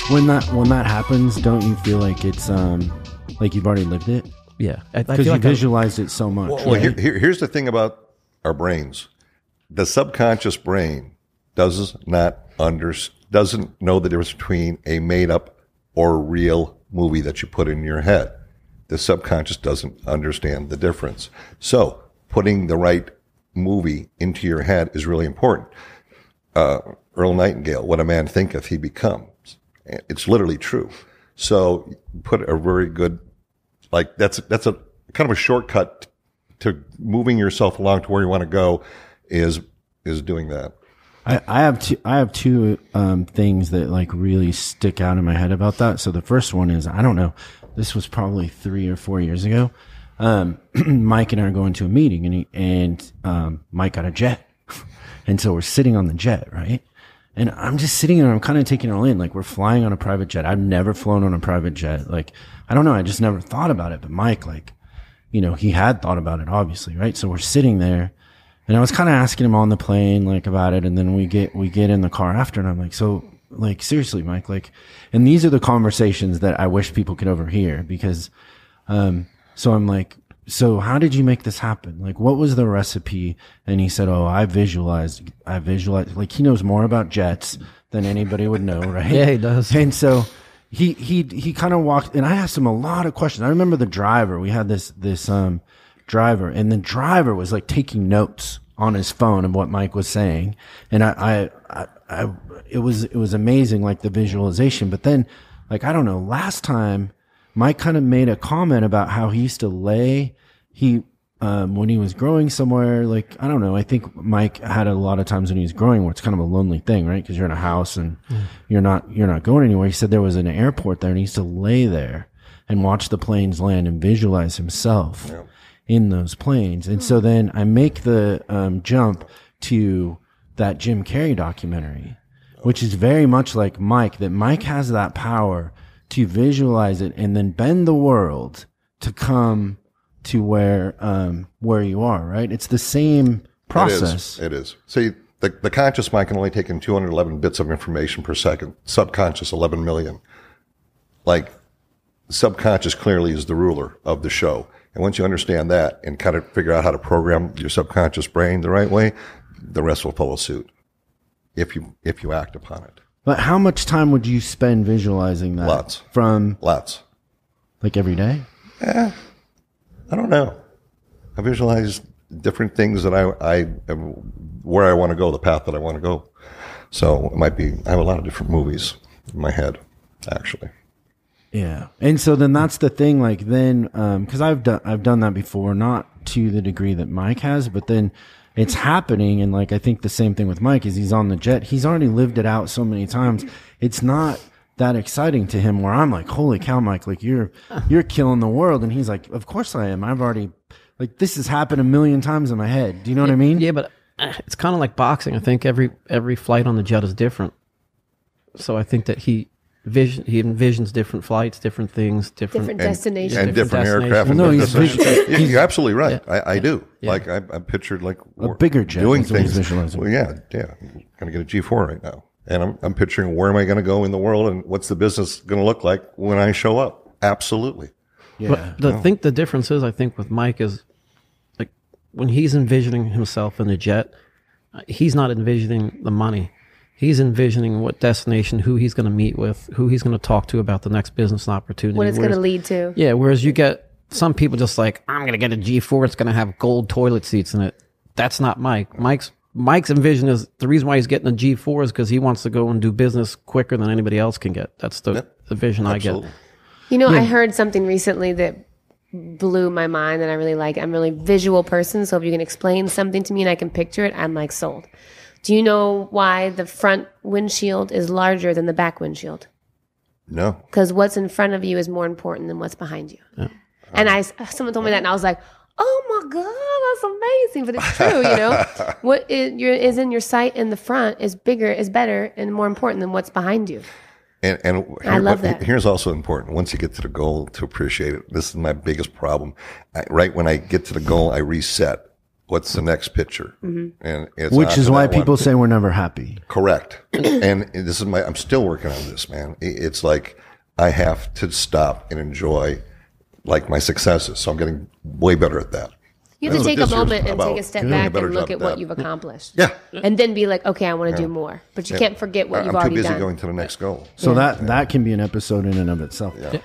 when that happens, don't you feel like it's like you've already lived it? Yeah, I Because feel you visualized it so much. Well, here's the thing about our brains. The subconscious brain doesn't know the difference between a made-up or real movie that you put in your head. The subconscious doesn't understand the difference. So putting the right movie into your head is really important. Earl Nightingale, what a man thinketh, he becomes. It's literally true. So put a very good, like that's a kind of a shortcut to moving yourself along to where you want to go is doing that. I have two things that like really stick out in my head about that. So the first one is, I don't know, this was probably 3 or 4 years ago. Mike and I are going to a meeting, and Mike got a jet, and so we're sitting on the jet, right? And I'm just sitting there, I'm kind of taking it all in. Like, we're flying on a private jet. I've never flown on a private jet. Like, I don't know. I just never thought about it. But Mike, like, you know, he had thought about it, obviously, right? So we're sitting there, and I was kind of asking him on the plane, like, about it. And then we get in the car after, and I'm like, so, like, seriously, Mike, like, and these are the conversations that I wish people could overhear, because, so I'm like, so how did you make this happen? Like, what was the recipe? And he said, oh, I visualized, like, he knows more about jets than anybody would know, right? Yeah, he does. And so he kind of walked, and I asked him a lot of questions. I remember the driver, we had this driver, and the driver was like taking notes on his phone of what Mike was saying. And it was amazing, like the visualization. But then, like, I don't know, last time Mike kind of made a comment about how he used to lay, when he was growing somewhere, like, I don't know, I think Mike had a lot of times when he was growing where it's kind of a lonely thing, right? Because you're in a house and you're not going anywhere. He said there was an airport there, and he used to lay there and watch the planes land and visualize himself in those planes. And so then I make the jump to that Jim Carrey documentary, which is very much like Mike, that Mike has that power to visualize it and then bend the world to come to where you are, right? It's the same process. It is. See, the conscious mind can only take in 211 bits of information per second. Subconscious, 11 million. Like, subconscious clearly is the ruler of the show. And once you understand that and kind of figure out how to program your subconscious brain the right way, the rest will follow suit if you act upon it. But how much time would you spend visualizing that? Lots. Lots. Like every day? I don't know. I visualize different things that where I want to go, the path that I want to go. So it might be, I have a lot of different movies in my head, actually. Yeah. And so then that's the thing, like, then, cause I've done that before, not to the degree that Mike has, but then it's happening. And like, I think the same thing with Mike is he's on the jet. He's already lived it out so many times. It's not that exciting to him where I'm like, holy cow, Mike, like you're killing the world. And he's like, of course I am. I've already, like, this has happened a million times in my head. Do you know what I mean? Yeah, but it's kind of like boxing. I think every flight on the jet is different. So I think that he envisions different flights, different things, different destinations, and different aircraft. Well, no, you're absolutely right. Yeah. I do. Yeah. Like I'm pictured like a bigger jet doing is what he's things. visualizing. Well, yeah. I'm gonna get a G4 right now, and I'm picturing where am I going to go in the world, and what's the business going to look like when I show up. Absolutely. Yeah. But I think the difference is, I think with Mike is, like, when he's envisioning himself in the jet, he's not envisioning the money. He's envisioning what destination, who he's going to meet with, who he's going to talk to about the next business opportunity. What it's going to lead to. Yeah, whereas you get some people just like, I'm going to get a G4, it's going to have gold toilet seats in it. That's not Mike. Mike's envision is, the reason why he's getting a G4 is because he wants to go and do business quicker than anybody else can get. That's the vision Absolutely. I get. You know, I heard something recently that blew my mind and I really like. I'm a really visual person, so if you can explain something to me and I can picture it, I'm like sold. Do you know why the front windshield is larger than the back windshield? No. Because what's in front of you is more important than what's behind you. Yeah. And someone told me that, and I was like, "Oh my God, that's amazing!" But it's true, you know. What is in your sight in the front is bigger, is better, and more important than what's behind you. And I love that. Here's also important. Once you get to the goal, to appreciate it. This is my biggest problem. Right when I get to the goal, I reset. what's the next picture, and it's Which on is to why that one. people say we're never happy. Correct. And this is I'm still working on this, man. It's like I have to stop and enjoy like my successes. So I'm getting way better at that. You have to That's take what a this year's moment and about. take a step Doing a back better and job look at at what that. you've accomplished. Yeah. And then be like, okay, I want to do more. But you can't forget what you've I'm already too busy done. going to the next goal. So that can be an episode in and of itself. Yeah.